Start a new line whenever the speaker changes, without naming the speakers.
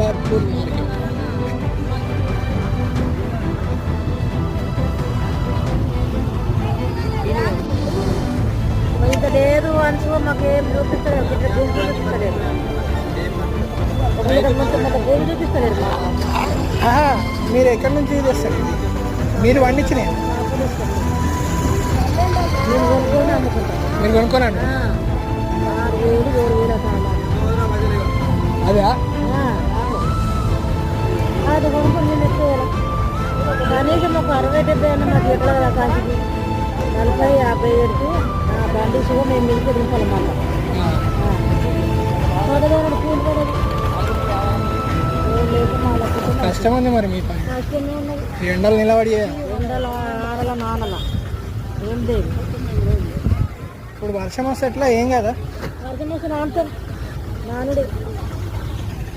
Ballarpur market.
ఇంత లేదు అనుకో మాకేం చూపిస్తలేదు, ఇట్లా భూమి చూపిస్తలేదు, భూమి చూపిస్తలేదు.
మీరు ఎక్కడి నుంచి తెస్తారు? మీరు పండించినాయి
నేను కొనుక్కొని అమ్ముకుంటాను.
మీరు కొనుక్కోనండి
6,000 7,000
అదే
అది కొనుక్కొని నేను ఎక్కువ కనీసం ఒక 60-70 అన్న మాకు ఎక్కడ కదా కాంచికి 40-50 పెడితే బండి షో మేము మిల్కి దింపాలి. మళ్ళీ మొదలైన కూలి పడదు
కష్టం ఉంది మరి మీ పని.
కష్టమే ఉన్నది.
ఎండలు నిలబడి
ఎండల ఆడల నానల ఏం లేదు.
ఇప్పుడు వర్షం వస్తే ఎట్లా ఏం కదా?
వర్షం వస్తే నానుతాం, నానుడే